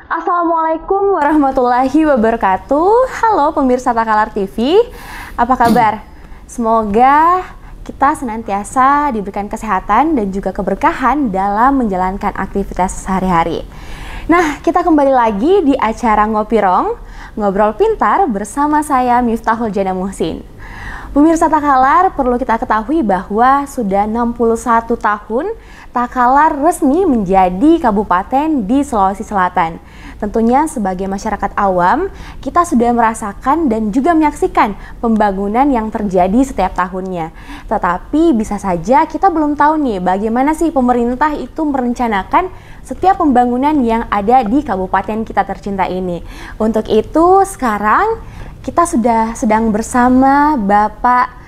Assalamualaikum warahmatullahi wabarakatuh. Halo pemirsa Takalar TV, apa kabar? Semoga kita senantiasa diberikan kesehatan dan juga keberkahan dalam menjalankan aktivitas sehari-hari. Nah, kita kembali lagi di acara Ngopirong, Ngobrol Pintar bersama saya Miftahul Jana Muhsin. Pemirsa Takalar, perlu kita ketahui bahwa sudah 61 tahun Takalar resmi menjadi kabupaten di Sulawesi Selatan. Tentunya sebagai masyarakat awam, kita sudah merasakan dan juga menyaksikan pembangunan yang terjadi setiap tahunnya. Tetapi bisa saja kita belum tahu nih bagaimana sih pemerintah itu merencanakan setiap pembangunan yang ada di kabupaten kita tercinta ini. Untuk itu sekarang kita sudah sedang bersama Bapak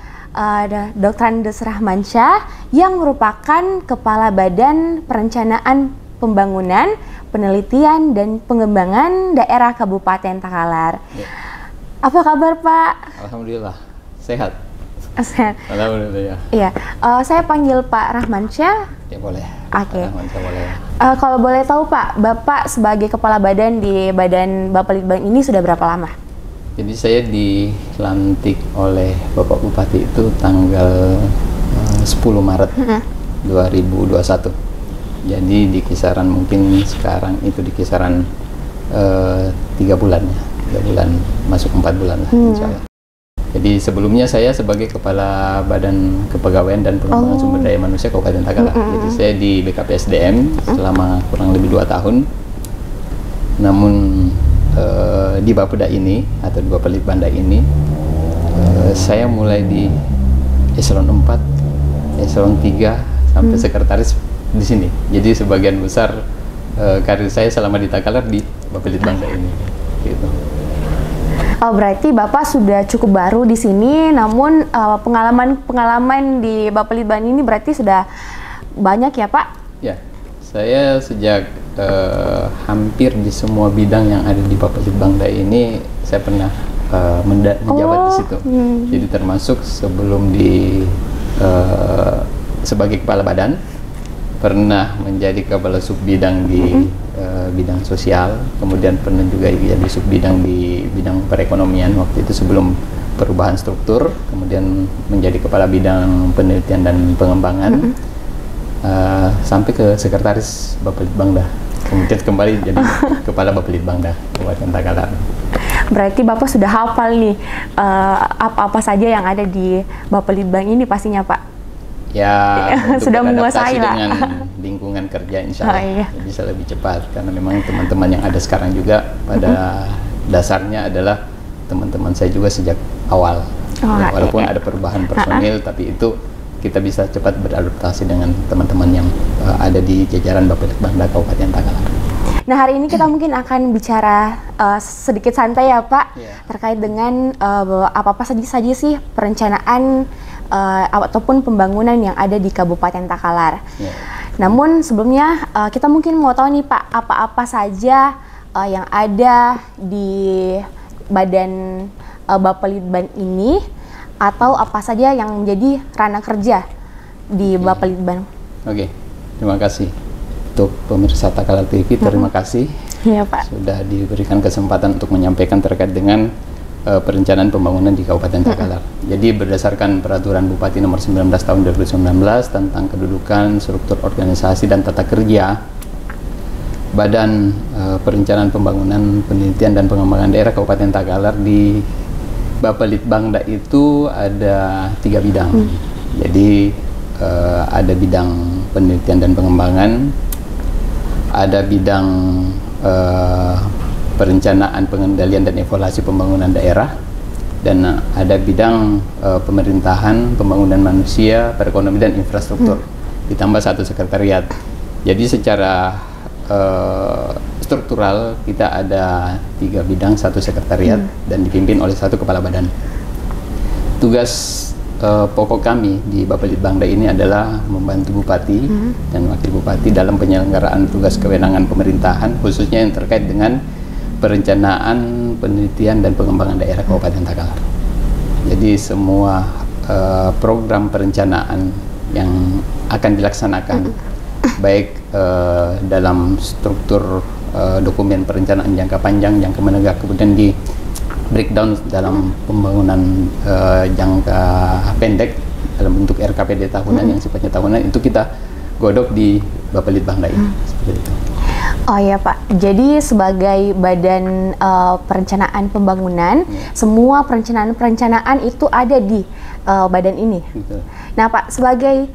Dr. Andes Rahmansyah yang merupakan Kepala Badan Perencanaan Pembangunan, Penelitian dan Pengembangan Daerah Kabupaten Takalar. Ya. Apa kabar Pak? Alhamdulillah, sehat. Sehat. Alhamdulillah. Iya, saya panggil Pak Rahmansyah. Ya boleh. Oke. Rahmansyah boleh. Kalau boleh tahu Pak, Bapak sebagai Kepala Badan di Badan Bapelitbang ini sudah berapa lama? Jadi saya dilantik oleh Bapak Bupati itu tanggal 10 Maret 2021. Jadi di kisaran mungkin sekarang itu di kisaran 3 bulan ya, 3 bulan masuk 4 bulan lah insya Allah. Jadi sebelumnya saya sebagai Kepala Badan Kepegawaian dan Pengembangan Sumber Daya Manusia Kabupaten Takalar. Jadi saya di BKPSDM selama kurang lebih 2 tahun. Namun di Bapeda ini atau di Bapelitbang ini saya mulai di eselon 4, eselon 3 sampai sekretaris di sini. Jadi sebagian besar karir saya selama di Takalar di Bapelitbang ini gitu. Oh, berarti Bapak sudah cukup baru di sini, namun pengalaman di Bapelitbang ini berarti sudah banyak ya Pak? Ya, saya sejak hampir di semua bidang yang ada di Bapelitbang ini saya pernah menjabat di situ. Jadi termasuk sebelum sebagai kepala badan pernah menjadi kepala sub bidang di bidang sosial, kemudian pernah juga jadi sub bidang di bidang perekonomian waktu itu sebelum perubahan struktur, kemudian menjadi kepala bidang penelitian dan pengembangan. Sampai ke sekretaris Bapelitbang kemudian kembali jadi kepala Bapelitbang Kabupaten Takalar. Berarti Bapak sudah hafal nih apa-apa saja yang ada di Bapelitbang ini pastinya Pak? Ya, sudah menguasai lah dengan lingkungan kerja insya Allah bisa lebih cepat karena memang teman-teman yang ada sekarang juga pada dasarnya adalah teman-teman saya juga sejak awal. Walaupun ada perubahan personil tapi itu kita bisa cepat beradaptasi dengan teman-teman yang ada di jajaran Bapelitbang Kabupaten Takalar. Nah, hari ini kita mungkin akan bicara sedikit santai ya Pak, terkait dengan apa-apa saja sih perencanaan ataupun pembangunan yang ada di Kabupaten Takalar. Namun sebelumnya kita mungkin mau tahu nih Pak, apa-apa saja yang ada di Badan Bapelitbang ini, atau apa saja yang menjadi ranah kerja di Bapelitbang. Oke, terima kasih untuk pemirsa Takalar TV. Terima kasih Pak sudah diberikan kesempatan untuk menyampaikan terkait dengan perencanaan pembangunan di Kabupaten Takalar. Jadi berdasarkan Peraturan Bupati Nomor 19 Tahun 2019 tentang kedudukan, struktur organisasi dan tata kerja Badan Perencanaan Pembangunan, Penelitian dan Pengembangan Daerah Kabupaten Takalar di Bapelitbang itu ada 3 bidang. Jadi ada bidang penelitian dan pengembangan, ada bidang perencanaan, pengendalian dan evaluasi pembangunan daerah, dan ada bidang pemerintahan, pembangunan manusia, perekonomian dan infrastruktur. Ditambah 1 sekretariat. Jadi secara struktural kita ada 3 bidang, 1 sekretariat dan dipimpin oleh 1 kepala badan. Tugas pokok kami di Bapelitbang ini adalah membantu Bupati dan Wakil Bupati dalam penyelenggaraan tugas kewenangan pemerintahan khususnya yang terkait dengan perencanaan, penelitian dan pengembangan daerah Kabupaten Takalar. Jadi semua program perencanaan yang akan dilaksanakan baik dalam struktur dokumen perencanaan jangka panjang, jangka menengah, kemudian di breakdown dalam pembangunan jangka pendek dalam bentuk RKPD tahunan yang sifatnya tahunan, itu kita godok di Bapelitbangda ini. Seperti itu. Oh ya Pak, jadi sebagai badan perencanaan pembangunan, semua perencanaan itu ada di badan ini. Betul. Nah Pak, sebagai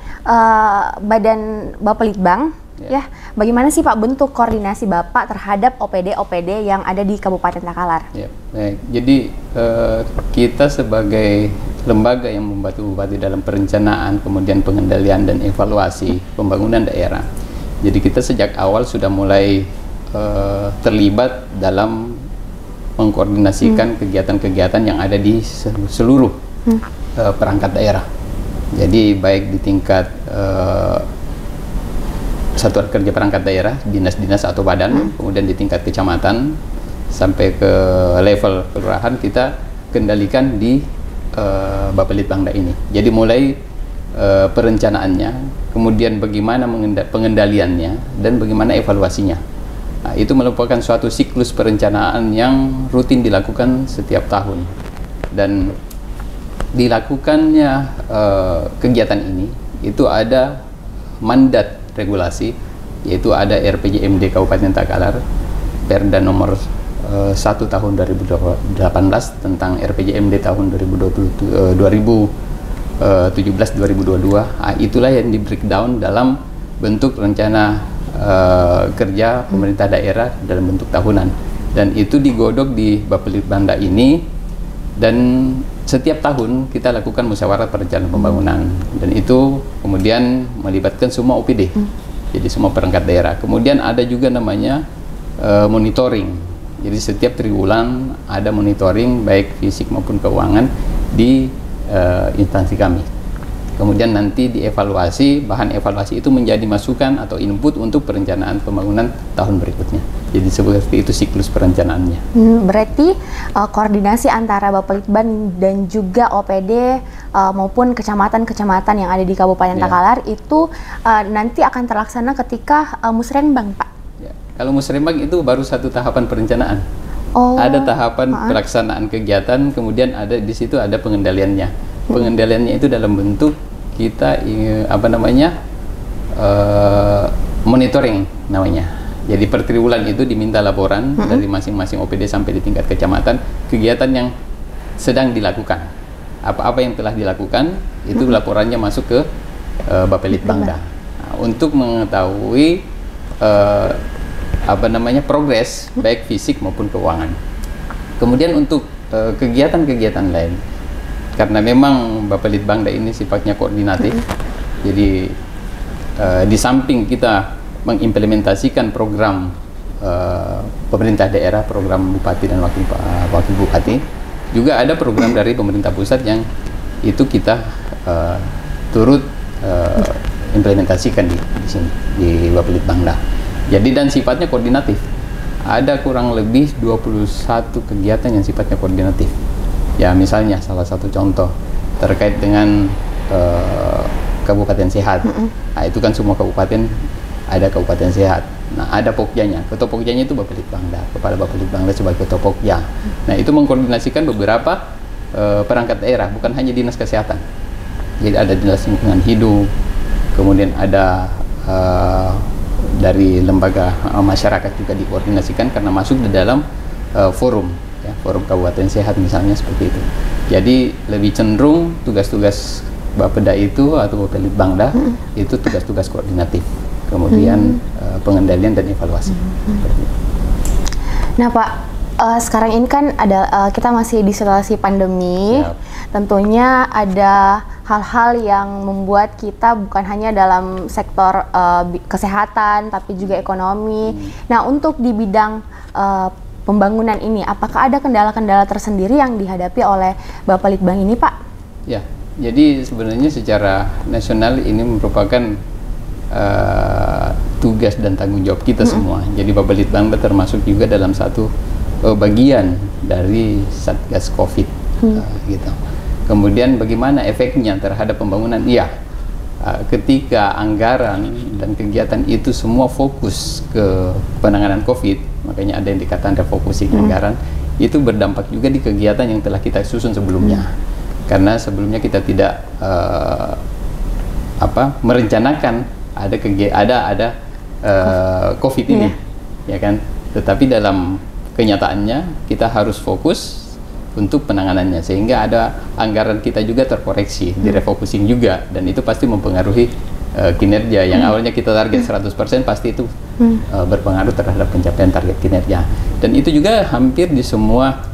badan Bapelitbang, ya, bagaimana sih Pak bentuk koordinasi Bapak terhadap OPD-OPD yang ada di Kabupaten Takalar? Ya, baik. Jadi kita sebagai lembaga yang membantu bupati dalam perencanaan, kemudian pengendalian dan evaluasi pembangunan daerah. Jadi kita sejak awal sudah mulai terlibat dalam mengkoordinasikan kegiatan-kegiatan yang ada di seluruh perangkat daerah. Jadi baik di tingkat satuan kerja perangkat daerah, dinas-dinas atau badan, kemudian di tingkat kecamatan sampai ke level kelurahan kita kendalikan di Bapelitbangda ini. Jadi mulai perencanaannya, kemudian bagaimana pengendaliannya, dan bagaimana evaluasinya. Nah, itu merupakan suatu siklus perencanaan yang rutin dilakukan setiap tahun. Dan dilakukannya kegiatan ini, itu ada mandat regulasi, yaitu ada RPJMD Kabupaten Takalar, Perda nomor 1 tahun 2018 tentang RPJMD tahun 2017-2022. Itulah yang di breakdown dalam bentuk rencana kerja pemerintah daerah dalam bentuk tahunan, dan itu digodok di Bapelitbangda ini, dan setiap tahun kita lakukan musyawarah perencanaan pembangunan, dan itu kemudian melibatkan semua OPD, jadi semua perangkat daerah. Kemudian ada juga namanya monitoring. Jadi setiap triwulan ada monitoring baik fisik maupun keuangan di instansi kami. Kemudian nanti dievaluasi, bahan evaluasi itu menjadi masukan atau input untuk perencanaan pembangunan tahun berikutnya. Jadi seperti itu siklus perencanaannya. Berarti koordinasi antara Bapelitbang dan juga OPD maupun kecamatan-kecamatan yang ada di Kabupaten Takalar itu nanti akan terlaksana ketika musrenbang, Pak? Kalau musrenbang itu baru satu tahapan perencanaan. Ada tahapan pelaksanaan kegiatan, kemudian ada di situ ada pengendaliannya. Pengendaliannya itu dalam bentuk kita monitoring namanya. Jadi per triwulan itu diminta laporan dari masing-masing OPD sampai di tingkat kecamatan kegiatan yang sedang dilakukan. Apa-apa yang telah dilakukan itu laporannya masuk ke Bapelitbangda. Nah, untuk mengetahui progres baik fisik maupun keuangan. Kemudian untuk kegiatan-kegiatan lain, karena memang Bapelitbangda ini sifatnya koordinatif, jadi di samping kita mengimplementasikan program pemerintah daerah, program bupati dan wakil bupati, juga ada program dari pemerintah pusat yang itu kita turut implementasikan di sini di Bapelitbangda. Jadi dan sifatnya koordinatif. Ada kurang lebih 21 kegiatan yang sifatnya koordinatif. Ya misalnya salah satu contoh terkait dengan kabupaten sehat. Nah, itu kan semua kabupaten ada kabupaten sehat. Nah, ada pokjanya. Ketua pokjanya itu Bapelitbangda, kepala Bapelitbangda sebagai ketua pokja. Nah, itu mengkoordinasikan beberapa perangkat daerah, bukan hanya dinas kesehatan. Jadi ada dinas lingkungan hidup, kemudian ada dari lembaga masyarakat juga dikoordinasikan karena masuk di dalam forum, ya, forum kabupaten sehat misalnya seperti itu. Jadi lebih cenderung tugas-tugas Bapeda itu atau Bapelitbangda itu tugas-tugas koordinatif, kemudian pengendalian dan evaluasi. Nah Pak, sekarang ini kan ada kita masih di situasi pandemi. Tentunya ada hal-hal yang membuat kita bukan hanya dalam sektor kesehatan tapi juga ekonomi. Nah, untuk di bidang pembangunan ini, apakah ada kendala-kendala tersendiri yang dihadapi oleh Bapelitbang ini, Pak? Ya, jadi sebenarnya secara nasional ini merupakan tugas dan tanggung jawab kita semua. Jadi Bapelitbang termasuk juga dalam satu bagian dari Satgas COVID, gitu. Kemudian bagaimana efeknya terhadap pembangunan? Iya, ketika anggaran dan kegiatan itu semua fokus ke penanganan COVID, makanya ada yang dikatakan refocusing anggaran, itu berdampak juga di kegiatan yang telah kita susun sebelumnya. Karena sebelumnya kita tidak merencanakan ada COVID ini, ya kan? Tetapi dalam kenyataannya kita harus fokus untuk penanganannya, sehingga ada anggaran kita juga terkoreksi, direfocusing juga, dan itu pasti mempengaruhi kinerja. Yang awalnya kita target 100%, pasti itu berpengaruh terhadap pencapaian target kinerja. Dan itu juga hampir di semua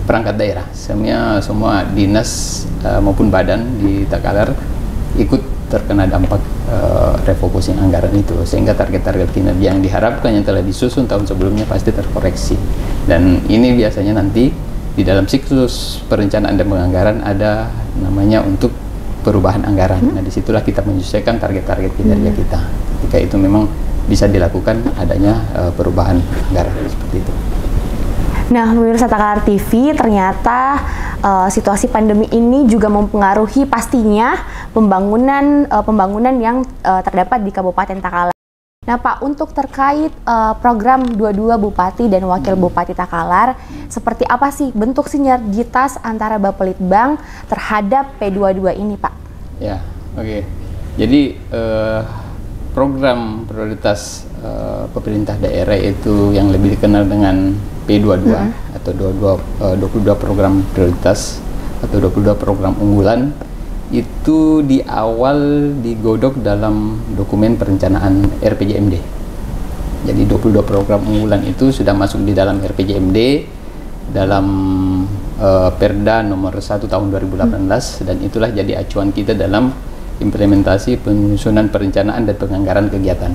perangkat daerah, semua dinas maupun badan di Takalar ikut terkena dampak refocusing anggaran itu, sehingga target-target kinerja yang diharapkan yang telah disusun tahun sebelumnya pasti terkoreksi. Dan ini biasanya nanti di dalam siklus perencanaan dan penganggaran ada namanya untuk perubahan anggaran. Nah, disitulah kita menyesuaikan target-target kinerja kita. Ketika itu memang bisa dilakukan adanya perubahan anggaran seperti itu. Nah, pemirsa Takalar TV, ternyata situasi pandemi ini juga mempengaruhi pastinya pembangunan yang terdapat di Kabupaten Takalar. Nah, Pak, untuk terkait program 22 Bupati dan Wakil Bupati Takalar, seperti apa sih bentuk sinergitas antara Bapelitbang terhadap P22 ini, Pak? Ya, oke. Jadi program prioritas pemerintah daerah itu yang lebih dikenal dengan P22 atau 22 program prioritas atau 22 program unggulan, itu di awal digodok dalam dokumen perencanaan RPJMD. Jadi 22 program unggulan itu sudah masuk di dalam RPJMD dalam Perda nomor 1 tahun 2018, dan itulah jadi acuan kita dalam implementasi penyusunan perencanaan dan penganggaran kegiatan.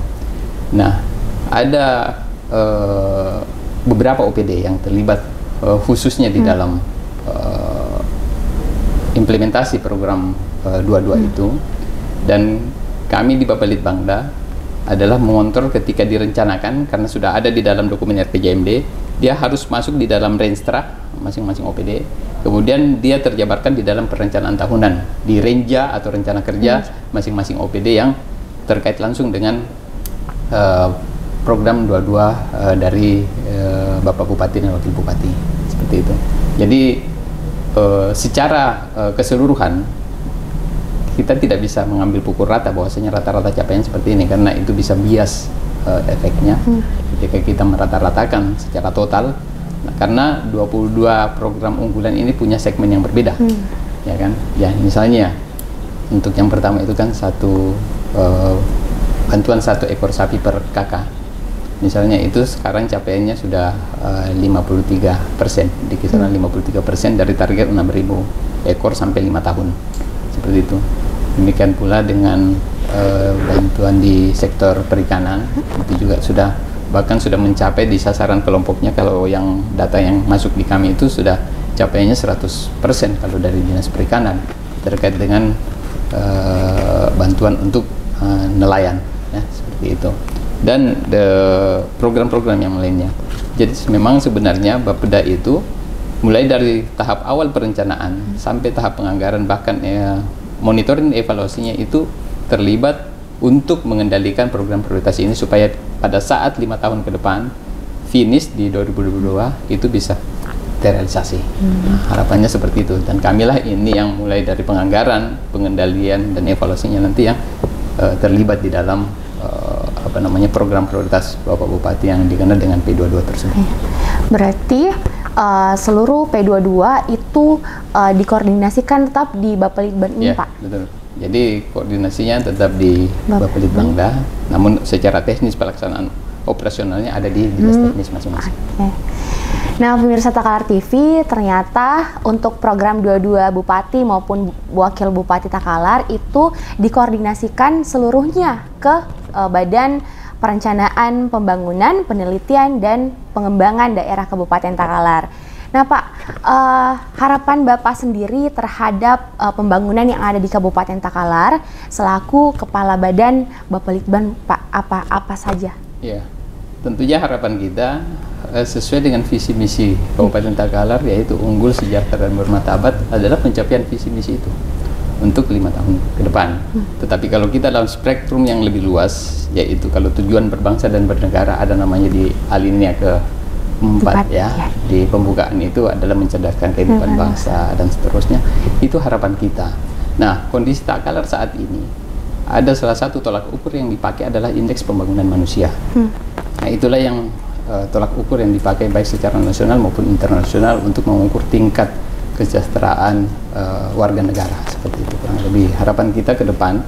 Nah, ada beberapa OPD yang terlibat khususnya di dalam implementasi program 22 itu, dan kami di Bapelitbangda adalah mengontrol ketika direncanakan, karena sudah ada di dalam dokumen RPJMD, dia harus masuk di dalam Renstra masing-masing OPD, kemudian dia terjabarkan di dalam perencanaan tahunan di Renja atau rencana kerja masing-masing OPD yang terkait langsung dengan program 22 dari Bapak Bupati dan Wakil Bupati, seperti itu. Jadi secara keseluruhan kita tidak bisa mengambil pukul rata bahwasanya rata-rata capaian seperti ini, karena itu bisa bias efeknya ketika kita merata-ratakan secara total. Nah, karena 22 program unggulan ini punya segmen yang berbeda, ya kan? Ya, misalnya untuk yang pertama itu kan bantuan 1 ekor sapi per kakak. Misalnya itu sekarang capaiannya sudah 53%, di kisaran 53% dari target 6.000 ekor sampai 5 tahun, seperti itu. Demikian pula dengan bantuan di sektor perikanan, itu juga bahkan sudah mencapai di sasaran kelompoknya. Kalau yang data yang masuk di kami itu sudah capaiannya 100% kalau dari Dinas Perikanan terkait dengan bantuan untuk nelayan, ya, seperti itu. Dan program-program yang lainnya. Jadi memang sebenarnya Bapeda itu mulai dari tahap awal perencanaan sampai tahap penganggaran, bahkan monitoring evaluasinya itu terlibat untuk mengendalikan program prioritas ini supaya pada saat 5 tahun ke depan finish di 2022 itu bisa terrealisasi. Harapannya seperti itu, dan kamilah ini yang mulai dari penganggaran, pengendalian, dan evaluasinya nanti yang terlibat di dalam program prioritas Bapak Bupati yang dikenal dengan P22 tersebut. Berarti seluruh P22 itu dikoordinasikan tetap di Bapelitbang ini, Pak? Betul. Jadi koordinasinya tetap di Bapelitbangda, namun secara teknis pelaksanaan operasionalnya ada di dinas teknis masing-masing. Nah, pemirsa Takalar TV, ternyata untuk program 22 Bupati maupun Wakil Bupati Takalar itu dikoordinasikan seluruhnya ke Badan Perencanaan Pembangunan, Penelitian, dan Pengembangan Daerah Kabupaten Takalar. Nah, Pak, harapan Bapak sendiri terhadap pembangunan yang ada di Kabupaten Takalar selaku Kepala Badan Bapelitbang, Pak, apa saja? Ya, tentunya harapan kita sesuai dengan visi misi Kabupaten Takalar, yaitu unggul, sejahtera, dan bermartabat, adalah pencapaian visi misi itu. untuk 5 tahun ke depan. Tetapi kalau kita dalam spektrum yang lebih luas, yaitu kalau tujuan berbangsa dan bernegara ada namanya di alinea ke-4 ya. Di pembukaan itu adalah mencerdaskan kehidupan bangsa dan seterusnya. Itu harapan kita. Nah, kondisi Takalar saat ini ada salah satu tolak ukur yang dipakai adalah indeks pembangunan manusia. Nah, itulah yang tolak ukur yang dipakai baik secara nasional maupun internasional untuk mengukur tingkat kesejahteraan warga negara, seperti itu kurang lebih. Harapan kita ke depan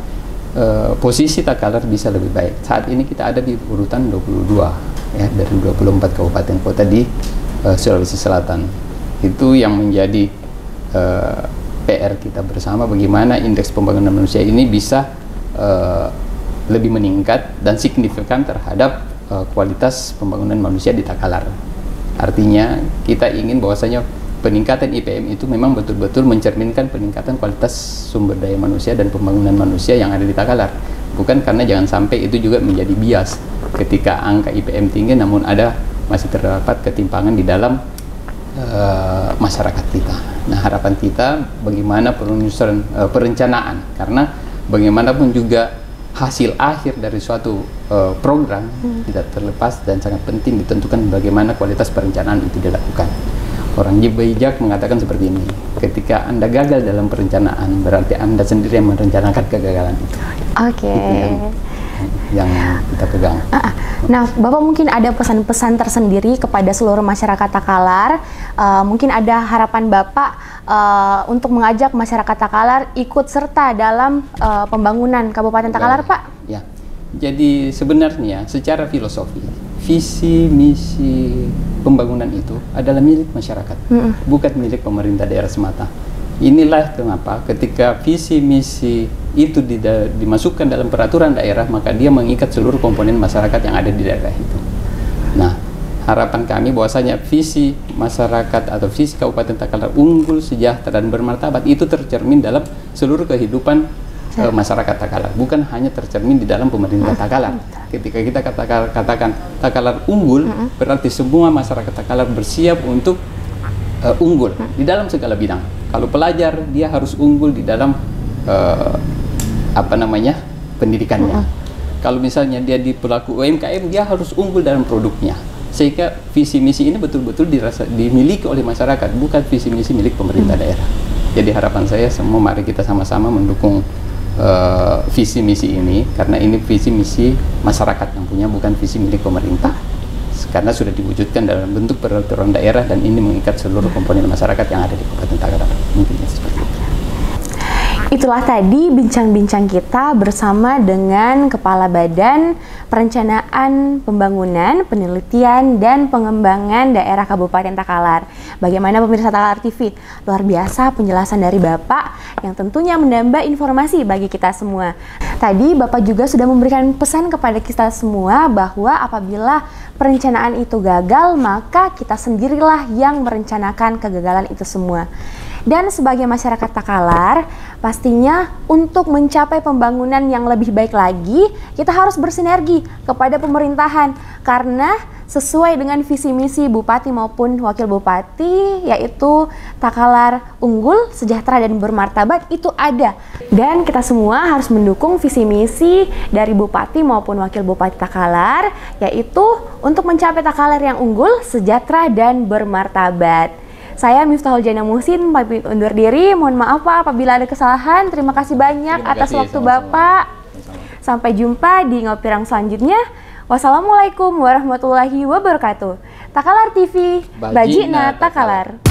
posisi Takalar bisa lebih baik. Saat ini kita ada di urutan 22 ya dari 24 kabupaten kota di Sulawesi Selatan. Itu yang menjadi PR kita bersama, bagaimana indeks pembangunan manusia ini bisa lebih meningkat dan signifikan terhadap kualitas pembangunan manusia di Takalar. Artinya kita ingin bahwasanya peningkatan IPM itu memang betul-betul mencerminkan peningkatan kualitas sumber daya manusia dan pembangunan manusia yang ada di Takalar. Bukan karena jangan sampai itu juga menjadi bias ketika angka IPM tinggi namun masih terdapat ketimpangan di dalam masyarakat kita. Nah, harapan kita bagaimana perencanaan, karena bagaimanapun juga hasil akhir dari suatu program tidak terlepas dan sangat penting ditentukan bagaimana kualitas perencanaan itu dilakukan. Orang bijak mengatakan seperti ini, ketika Anda gagal dalam perencanaan berarti Anda sendiri yang merencanakan kegagalan itu. Oke. Yang kita pegang. Nah, Bapak mungkin ada pesan-pesan tersendiri kepada seluruh masyarakat Takalar. Mungkin ada harapan Bapak untuk mengajak masyarakat Takalar ikut serta dalam pembangunan Kabupaten Takalar, Pak? Ya. Jadi sebenarnya secara filosofi, visi misi pembangunan itu adalah milik masyarakat, bukan milik pemerintah daerah semata. Inilah kenapa ketika visi misi itu dimasukkan dalam peraturan daerah, maka dia mengikat seluruh komponen masyarakat yang ada di daerah itu. Nah, harapan kami bahwasanya visi masyarakat atau visi Kabupaten Takalar unggul, sejahtera dan bermartabat itu tercermin dalam seluruh kehidupan masyarakat Takalar, bukan hanya tercermin di dalam pemerintah Takalar. Ketika kita katakan Takalar unggul, berarti semua masyarakat Takalar bersiap untuk unggul di dalam segala bidang. Kalau pelajar, dia harus unggul di dalam pendidikannya. Kalau misalnya dia di pelaku UMKM, dia harus unggul dalam produknya. Sehingga visi misi ini betul-betul dimiliki oleh masyarakat, bukan visi misi milik pemerintah daerah. Jadi harapan saya semua mari kita sama-sama mendukung visi misi ini, karena ini visi misi masyarakat yang punya, bukan visi milik pemerintah. Karena sudah diwujudkan dalam bentuk peraturan daerah dan ini mengikat seluruh komponen masyarakat yang ada di Kabupaten Takalar. Mungkin seperti itu. Itulah tadi bincang-bincang kita bersama dengan Kepala Badan Perencanaan Pembangunan, Penelitian, dan Pengembangan Daerah Kabupaten Takalar. Bagaimana pemirsa Takalar TV? Luar biasa penjelasan dari Bapak yang tentunya menambah informasi bagi kita semua. Tadi Bapak juga sudah memberikan pesan kepada kita semua bahwa apabila perencanaan itu gagal, maka kita sendirilah yang merencanakan kegagalan itu semua. Dan sebagai masyarakat Takalar, pastinya untuk mencapai pembangunan yang lebih baik lagi, kita harus bersinergi kepada pemerintahan. Karena sesuai dengan visi misi Bupati maupun Wakil Bupati, yaitu Takalar unggul, sejahtera, dan bermartabat, itu ada. Dan kita semua harus mendukung visi misi dari Bupati maupun Wakil Bupati Takalar, yaitu untuk mencapai Takalar yang unggul, sejahtera, dan bermartabat. Saya Miftahul Jana Muhsin, pamit undur diri. Mohon maaf Pak apabila ada kesalahan. Terima kasih banyak atas waktu Bapak. Sampai jumpa di Ngopirang selanjutnya. Wassalamualaikum warahmatullahi wabarakatuh. Takalar TV, Bajina Takalar.